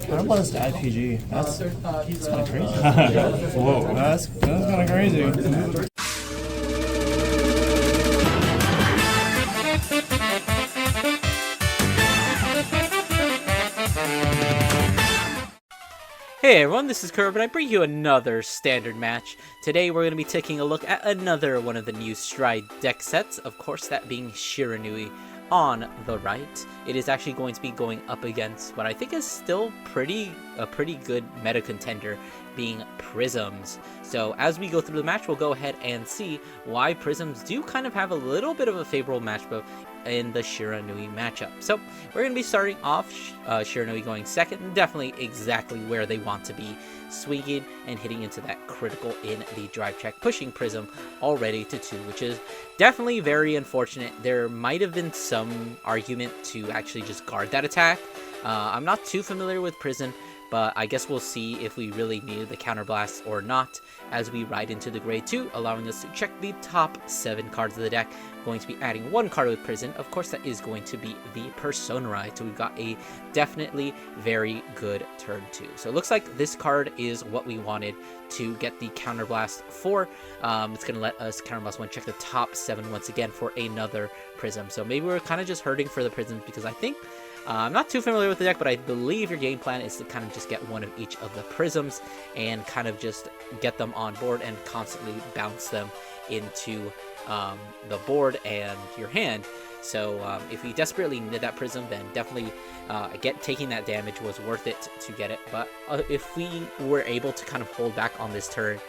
Counterblast to IPG. That's kind of crazy. Whoa, that's kind of crazy. Hey everyone, this is Curb, and I bring you another standard match. Today we're going to be taking a look at another one of the new Stride deck sets, of course that being Shiranui on the right. It is actually going to be going up against what I think is still a pretty good meta contender, being Prisms. So as we go through the match, we'll go ahead and see why Prisms do kind of have a little bit of a favorable matchup in the Shiranui matchup. So we're going to be starting off Shiranui going second, and definitely exactly where they want to be, swinging and hitting into that critical in the drive check, pushing Prism already to 2, which is definitely very unfortunate. There might have been some argument to actually just guard that attack. I'm not too familiar with Prism, but I guess we'll see if we really need the counterblast or not as we ride into the grade 2, allowing us to check the top 7 cards of the deck. Going to be adding 1 card with Prism. Of course, that is going to be the Persona Ride. So we've got a definitely very good turn 2. So it looks like this card is what we wanted to get the counterblast for. It's going to let us counterblast 1, check the top 7 once again for another Prism. So maybe we're kind of just hurting for the Prisms because I think I'm not too familiar with the deck, but I believe your game plan is to kind of just get one of each of the Prisms and kind of just get them on board and constantly bounce them into the board and your hand. So if we desperately needed that Prism, then definitely taking that damage was worth it to get it. But if we were able to kind of hold back on this turn,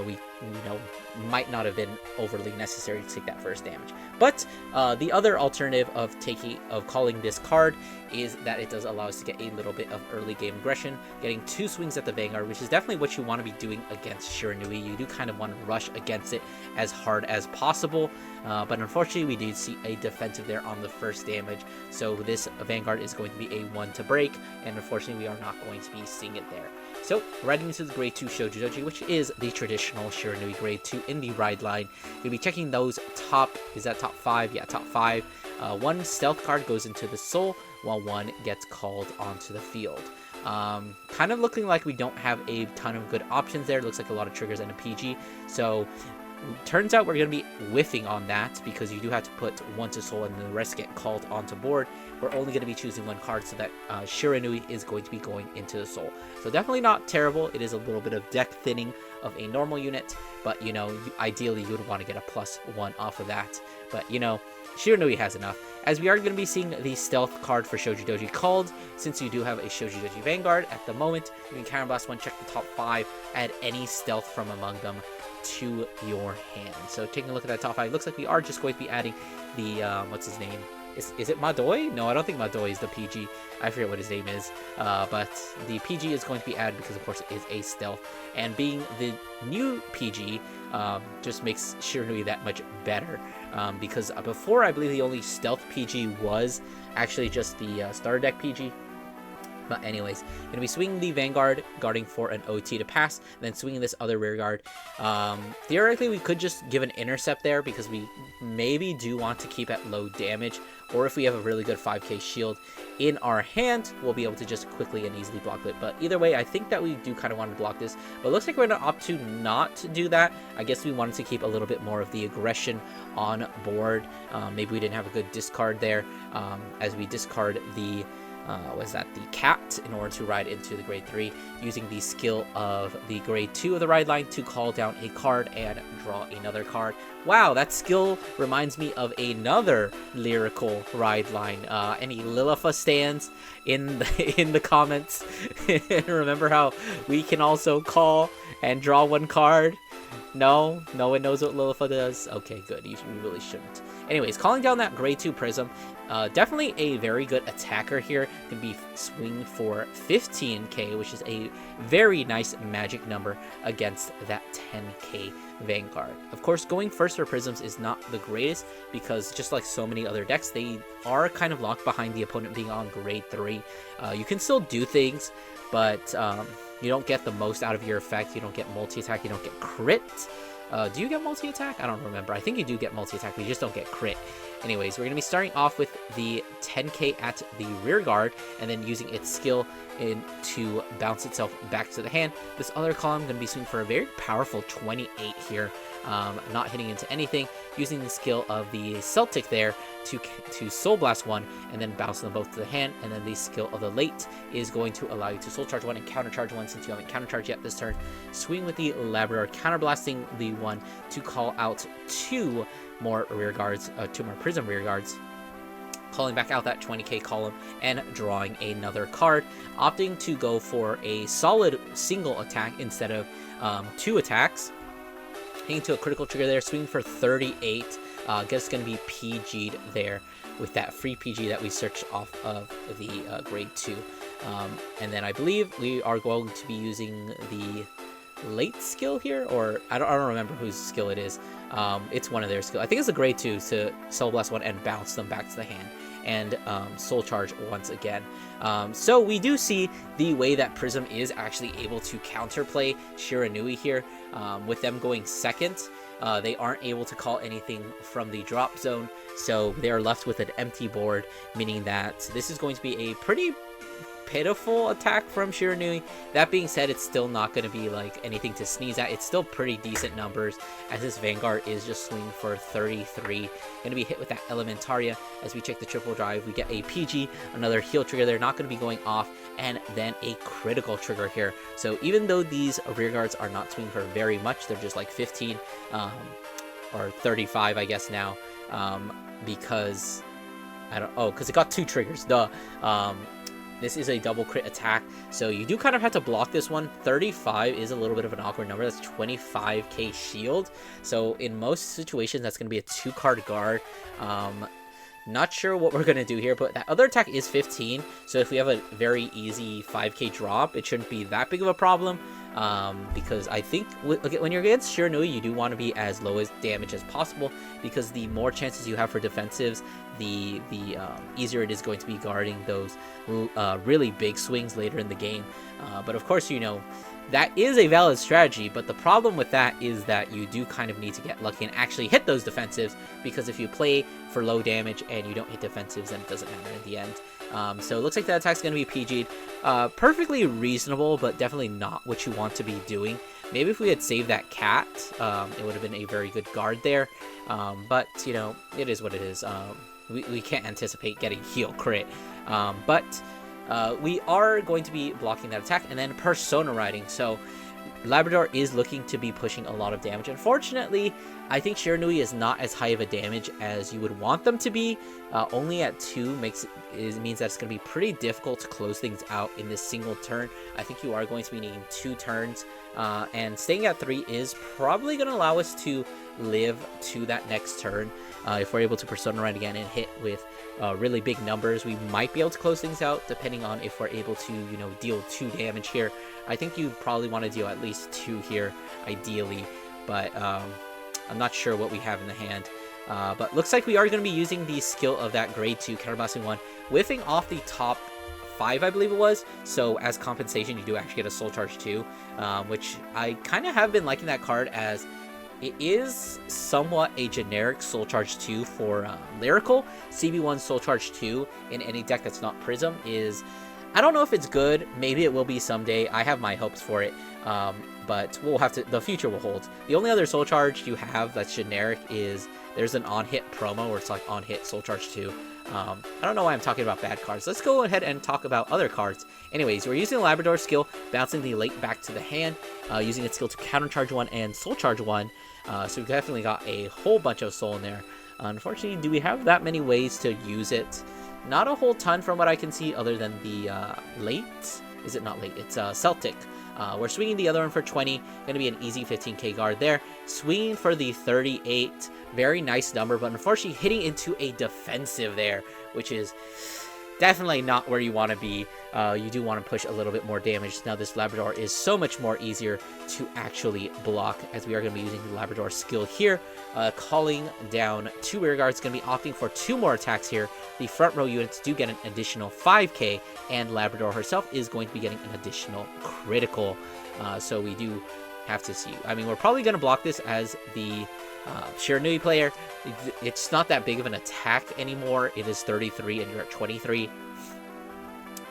we might not have been overly necessary to take that first damage. But the other alternative of calling this card is that it does allow us to get a little bit of early game aggression, getting 2 swings at the Vanguard, which is definitely what you want to be doing against Shiranui. You do kind of want to rush against it as hard as possible, but unfortunately we did see a defensive there on the first damage, so this Vanguard is going to be a 1 to break, and unfortunately we are not going to be seeing it there. So, riding into the grade 2 Shojidoji, which is the traditional Shiranui grade 2 in the ride line. We'll be checking those top 5? Yeah, top 5. 1 stealth card goes into the soul, while 1 gets called onto the field. Kind of looking like we don't have a ton of good options there. It looks like a lot of triggers and a PG. So, turns out we're going to be whiffing on that because you do have to put 1 to soul and the rest get called onto board. We're only going to be choosing 1 card, so that Shiranui is going to be going into the soul. So definitely not terrible. It is a little bit of deck thinning of a normal unit, but ideally you would want to get a +1 off of that. But Shiranui has enough, as we are going to be seeing the stealth card for Shojidoji called. Since you do have a Shojidoji Vanguard at the moment, you can counterblast 1, check the top 5, add any stealth from among them to your hand. So taking a look at that top 5, it looks like we are just going to be adding the what's his name? Is it Madoi? No, I don't think Madoi is the PG. I forget what his name is. But the PG is going to be added because, of course, it is a stealth. And being the new PG just makes Shiranui that much better. Because before, I believe the only stealth PG was actually just the starter deck PG. But anyways, going to be swinging the Vanguard, guarding for an OT to pass, and then swinging this other rear guard. Theoretically, we could just give an intercept there because we maybe do want to keep at low damage, or if we have a really good 5k shield in our hand, we'll be able to just quickly and easily block it. But either way, I think that we do kind of want to block this, but it looks like we're going to opt to not do that. I guess we wanted to keep a little bit more of the aggression on board. Maybe we didn't have a good discard there, as we discard the the cat in order to ride into the grade 3, using the skill of the grade 2 of the ride line to call down a card and draw another card. Wow, that skill reminds me of another lyrical ride line. Any Lillifa stands in the comments? Remember how we can also call and draw 1 card? No one knows what Lillifa does? Okay, good. You really shouldn't. Anyways, calling down that grade 2 Prism, definitely a very good attacker here. Can be swing for 15k, which is a very nice magic number against that 10k Vanguard. Of course, going first for Prisms is not the greatest because just like so many other decks, they are kind of locked behind the opponent being on grade 3. You can still do things, but you don't get the most out of your effect. You don't get multi-attack, you don't get crit. Do you get multi-attack? I don't remember. I think you do get multi-attack, but you just don't get crit. Anyways, we're going to be starting off with the 10k at the rear guard, and then using its skill to bounce itself back to the hand. This other column going to be swinging for a very powerful 28 here, not hitting into anything, using the skill of the Celtic there to Soul Blast 1, and then bounce them both to the hand. And then the skill of the late is going to allow you to Soul Charge 1 and Counter Charge 1 since you haven't Counter Charged yet this turn. Swing with the Labrador, Counter Blasting the 1 to call out 2 more rear guards, 2 more Prism rear guards, calling back out that 20k column and drawing another card, opting to go for a solid single attack instead of 2 attacks, hitting to a critical trigger there, swinging for 38. Guess it's going to be PG'd there with that free PG that we searched off of the grade 2. And then I believe we are going to be using the late skill here, or I don't remember whose skill it is. It's one of their skills. I think it's a grade 2 to Soul Blast 1 and bounce them back to the hand, and Soul Charge once again. So we do see the way that Prism is actually able to counterplay Shiranui here. With them going second, they aren't able to call anything from the drop zone, so they are left with an empty board, meaning that this is going to be a pretty pitiful attack from Shiranui. That being said, it's still not going to be like anything to sneeze at. It's still pretty decent numbers, as this Vanguard is just swinging for 33. Going to be hit with that Elementaria. As we check the triple drive, we get a PG, another heal trigger there, not going to be going off, and then a critical trigger here. So even though these rear guards are not swinging for very much, they're just like 15 or 35, I guess now, because because it got 2 triggers, duh. This is a double crit attack, so you do kind of have to block this one. 35 is a little bit of an awkward number. That's 25k shield. So in most situations, that's going to be a 2-card guard. Not sure what we're going to do here, but that other attack is 15. So if we have a very easy 5k drop, it shouldn't be that big of a problem. Because I think when you're against Shiranui, you do want to be as low as damage as possible, because the more chances you have for defensives, the easier it is going to be guarding those really big swings later in the game. But of course, you know, that is a valid strategy, but the problem with that is that you do kind of need to get lucky and actually hit those defensives, because if you play for low damage and you don't hit defensives, then it doesn't matter in the end. So it looks like that attack's going to be PG'd. Perfectly reasonable, but definitely not what you want to be doing. Maybe if we had saved that cat, it would have been a very good guard there. But, you know, it is what it is. We can't anticipate getting heal crit. But we are going to be blocking that attack, and then Persona Riding. So Labrador is looking to be pushing a lot of damage. Unfortunately, I think Shiranui is not as high of a damage as you would want them to be. Only at 2 means that it's going to be pretty difficult to close things out in this single turn. I think you are going to be needing 2 turns, and staying at 3 is probably going to allow us to live to that next turn. If we're able to Persona Ride again and hit with really big numbers, we might be able to close things out, depending on if we're able to, you know, deal 2 damage here. I think you probably want to deal at least 2 here, ideally, but I'm not sure what we have in the hand. But looks like we are going to be using the skill of that grade 2 counterblasting 1, whiffing off the top 5, I believe it was. So as compensation, you do actually get a Soul Charge 2, which I kind of have been liking that card, as it is somewhat a generic Soul Charge 2 for Lyrical. CB1 Soul Charge 2 in any deck that's not Prism is, I don't know if it's good. Maybe it will be someday. I have my hopes for it. But we'll have to, the future will hold. The only other Soul Charge you have that's generic is, there's an on-hit promo where it's like on-hit Soul Charge 2. I don't know why I'm talking about bad cards. Let's go ahead and talk about other cards. Anyways, we're using the Labrador skill, bouncing the late back to the hand, using its skill to counter charge 1 and Soul Charge 1. So we've definitely got a whole bunch of soul in there. Unfortunately, do we have that many ways to use it? Not a whole ton from what I can see, other than the late. Is it not late? It's Celtic. We're swinging the other one for 20. Going to be an easy 15k guard there. Swinging for the 38. Very nice number, but unfortunately hitting into a defensive there, which is definitely not where you want to be. You do want to push a little bit more damage. Now this Labrador is so much more easier to actually block, as we are going to be using the Labrador skill here. Calling down 2 rear guards, going to be opting for 2 more attacks here. The front row units do get an additional 5k, and Labrador herself is going to be getting an additional critical. So we do have to see. I mean, we're probably going to block this as the Shiranui player. It's not that big of an attack anymore. It is 33 and you're at 23.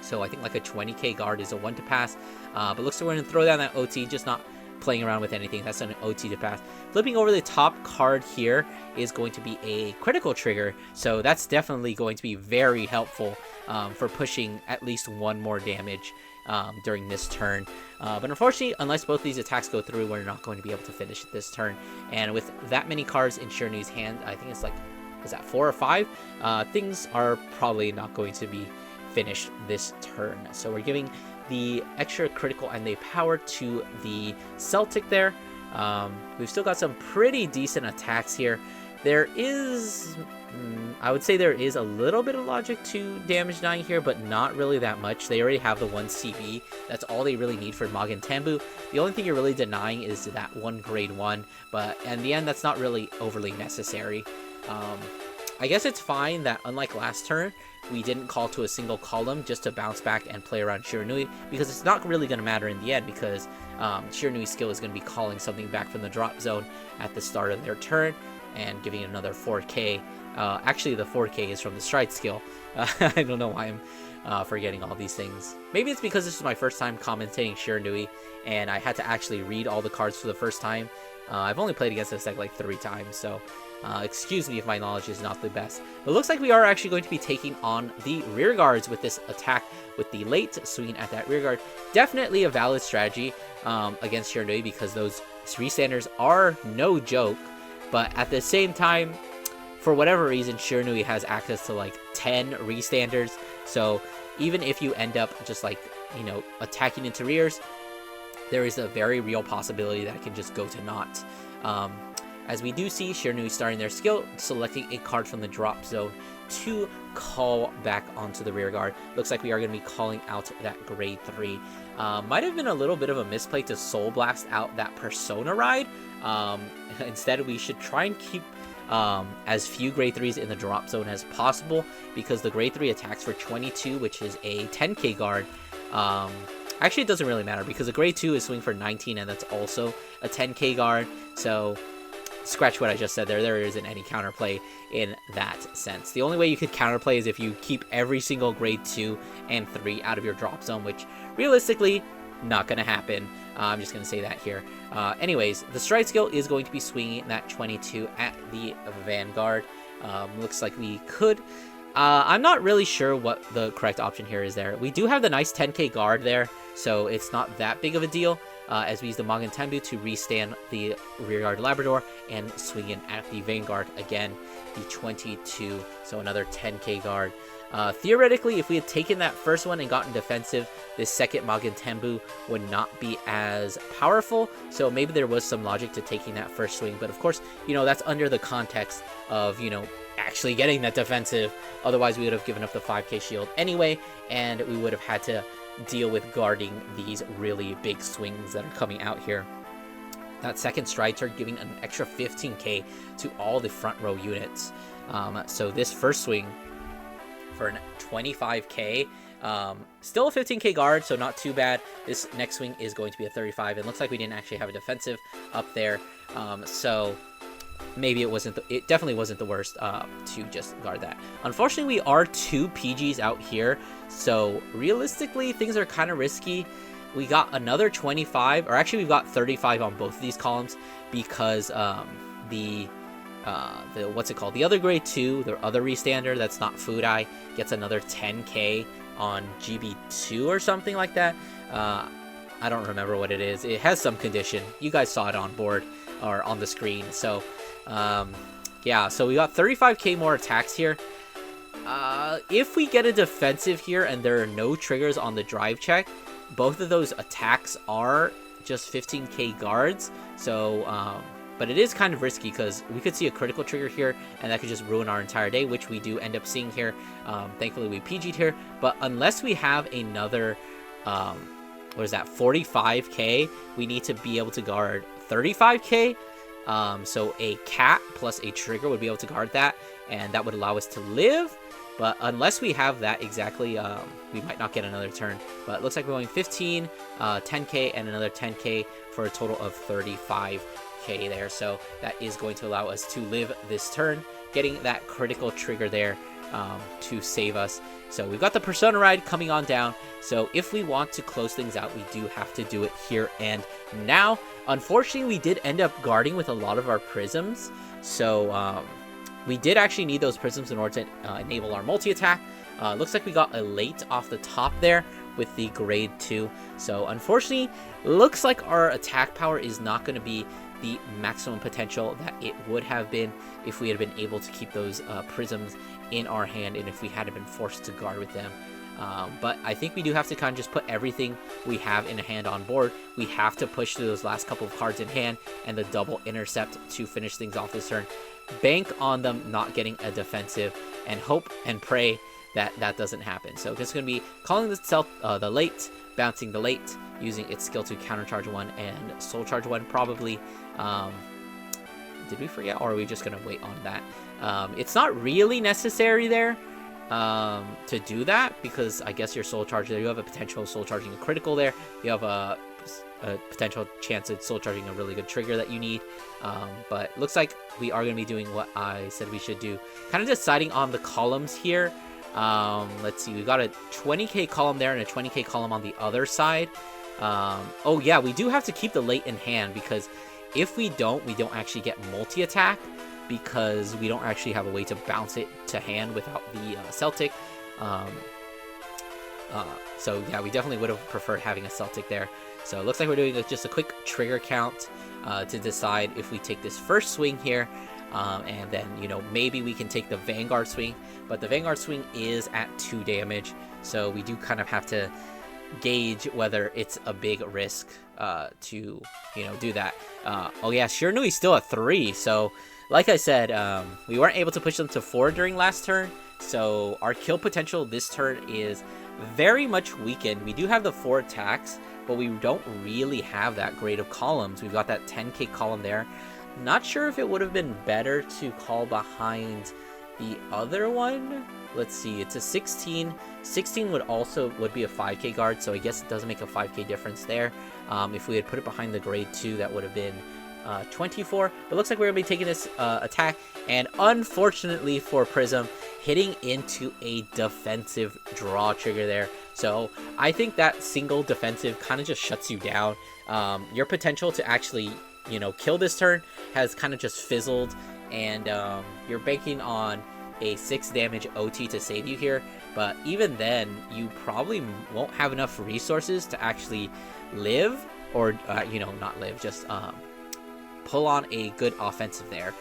So I think like a 20k guard is a 1 to pass. But looks like we're going to throw down that OT, just not playing around with anything. That's an OT to pass. Flipping over the top card here is going to be a critical trigger. So that's definitely going to be very helpful for pushing at least 1 more damage during this turn. But unfortunately, unless both these attacks go through, we're not going to be able to finish it this turn. And with that many cards in Shiranui's hand, I think it's like, is that 4 or 5? Things are probably not going to be finished this turn. So we're giving the extra critical and the power to the Celtic there. We've still got some pretty decent attacks here. There is, I would say there is a little bit of logic to damage denying here, but not really that much. They already have the 1 CB. That's all they really need for Magen Tambu. The only thing you're really denying is that 1 grade 1, but in the end, that's not really overly necessary. I guess it's fine that unlike last turn, we didn't call to a single column just to bounce back and play around Shiranui, because it's not really going to matter in the end, because Shiranui's skill is going to be calling something back from the drop zone at the start of their turn and giving it another 4k. Actually, the 4k is from the stride skill. I don't know why I'm forgetting all these things. Maybe it's because this is my first time commentating Shiranui, and I had to actually read all the cards for the first time. I've only played against this deck like 3 times, so excuse me if my knowledge is not the best. But it looks like we are actually going to be taking on the rear guards with this attack with the late swinging at that rear guard. Definitely a valid strategy against Shiranui, because those restanders are no joke. But at the same time, for whatever reason, Shiranui has access to like 10 restanders. So even if you end up just like, you know, attacking into rears, there is a very real possibility that it can just go to naught. As we do see Shiranui starting their skill, selecting a card from the drop zone to call back onto the rear guard. Looks like we are going to be calling out that grade 3. Might have been a little bit of a misplay to Soul Blast out that Persona ride. Instead, we should try and keep as few grade 3s in the drop zone as possible, because the grade 3 attacks for 22, which is a 10k guard. Actually, it doesn't really matter, because the grade 2 is swing for 19, and that's also a 10k guard. So scratch what I just said there. There isn't any counterplay in that sense. The only way you could counterplay is if you keep every single grade 2 and 3 out of your drop zone, which realistically, not going to happen. I'm just going to say that here. Anyways, the stride skill is going to be swinging that 22 at the Vanguard. Looks like we could. I'm not really sure what the correct option here is there. We do have the nice 10k guard there, so it's not that big of a deal, as we use the Magen Tambu to restand the rearguard Labrador and swing in at the Vanguard again, the 22, so another 10k guard. Theoretically, if we had taken that first one and gotten defensive, this second Magen Tambu would not be as powerful, so maybe there was some logic to taking that first swing, but of course, you know, that's under the context of, you know, actually getting that defensive. Otherwise, we would have given up the 5k shield anyway, and we would have had to deal with guarding these really big swings that are coming out here. That second stride turn giving an extra 15k to all the front row units. So this first swing for an 25k, still a 15k guard, so not too bad. This next swing is going to be a 35. It looks like we didn't actually have a defensive up there, so maybe it definitely wasn't the worst to just guard that. Unfortunately, we are 2 PGs out here, so realistically things are kind of risky. We got another 25, or actually we've got 35 on both of these columns, because the what's it called, the other grade 2, the other restander that's not Food Eye, gets another 10k on GB2 or something like that. I don't remember what it is. It has some condition. You guys saw it on board or on the screen. So yeah, so we got 35k more attacks here. If we get a defensive here and there are no triggers on the drive check, both of those attacks are just 15k guards. So but it is kind of risky, because we could see a critical trigger here and that could just ruin our entire day, which we do end up seeing here. Thankfully we PG'd here, but unless we have another what is that, 45k, we need to be able to guard 35k. So a cat plus a trigger would be able to guard that, and that would allow us to live. But unless we have that exactly, we might not get another turn. But it looks like we're going 15, 10k, and another 10k for a total of 35k there. So that is going to allow us to live this turn, getting that critical trigger there to save us. So we've got the Persona Ride coming on down. So if we want to close things out, we do have to do it here and now. Unfortunately, we did end up guarding with a lot of our prisms. So we did actually need those prisms in order to enable our multi-attack. Looks like we got a late off the top there with the grade 2. So unfortunately, looks like our attack power is not going to be the maximum potential that it would have been if we had been able to keep those prisms in our hand and if we hadn't been forced to guard with them. But I think we do have to kind of just put everything we have in a hand on board. We have to push through those last couple of cards in hand and the double intercept to finish things off this turn. Bank on them not getting a defensive and hope and pray that that doesn't happen. So it's going to be calling the late, bouncing the late, using its skill to countercharge 1 and soul charge 1 probably. Did we forget, or are we just going to wait on that? It's not really necessary there to do that, because I guess your soul charge there, you have a potential of soul charging a critical there. You have a potential chance of soul charging a really good trigger that you need. But looks like we are going to be doing what I said we should do. Kind of deciding on the columns here. Let's see, we got a 20k column there and a 20k column on the other side. Oh yeah, we do have to keep the late in hand, because if we don't actually get multi-attack, because we don't actually have a way to bounce it to hand without the Celtic. So yeah, we definitely would have preferred having a Celtic there. So it looks like we're doing just a quick trigger count to decide if we take this first swing here. And then, you know, maybe we can take the Vanguard swing, but the Vanguard swing is at 2 damage. So we do kind of have to gauge whether it's a big risk to, you know, do that. Oh yeah, Shiranui is still at 3. So like I said, we weren't able to push them to 4 during last turn. So our kill potential this turn is very much weakened. We do have the 4 attacks, but we don't really have that grade of columns. We've got that 10k column there. Not sure if it would have been better to call behind the other one. Let's see, it's a 16. 16 would be a 5k guard, so I guess it doesn't make a 5k difference there. If we had put it behind the grade 2, that would have been 24. But looks like we're going to be taking this attack, and unfortunately for Prism, hitting into a defensive draw trigger there. So I think that single defensive kind of just shuts you down. Your potential to actually, you know, kill this turn has kind of just fizzled, and you're banking on a 6 damage OT to save you here. But even then, you probably won't have enough resources to actually live, or you know, not live, just pull on a good offensive there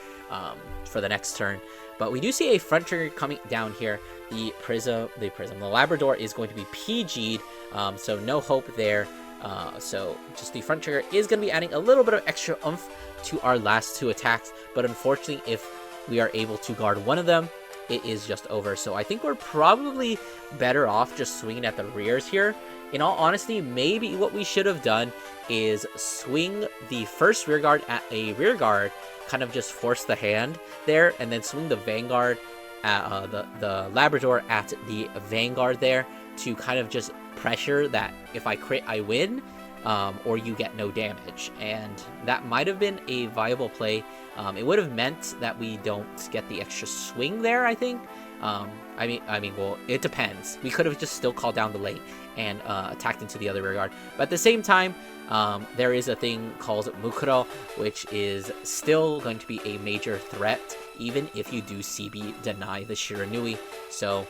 for the next turn. But we do see a front trigger coming down here. The Labrador is going to be PG'd, so no hope there. So just the front trigger is going to be adding a little bit of extra oomph to our last 2 attacks, but unfortunately, if we are able to guard one of them, it is just over. So I think we're probably better off just swinging at the rears here. In all honesty, maybe what we should have done is swing the first rear guard at a rear guard, kind of just force the hand there, and then swing the Vanguard at the Labrador at the Vanguard there to kind of just pressure that if I crit, I win, or you get no damage. And that might have been a viable play. It would have meant that we don't get the extra swing there, I think. I mean, well, it depends. We could have just still called down the late and attacked into the other rear guard. But at the same time, there is a thing called Mukuro, which is still going to be a major threat, even if you do CB deny the Shiranui. So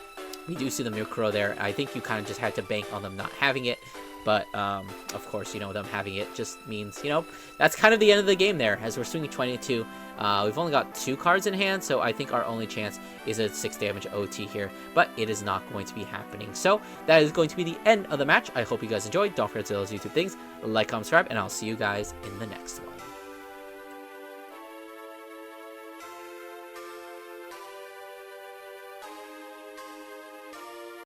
we do see the Mukuro there. I think you kind of just had to bank on them not having it. But, of course, you know, them having it just means, you know, that's kind of the end of the game there, as we're swinging 22. We've only got 2 cards in hand, so I think our only chance is a 6 damage OT here, but it is not going to be happening. So that is going to be the end of the match. I hope you guys enjoyed. Don't forget to those YouTube things, like, comment, subscribe, and I'll see you guys in the next one.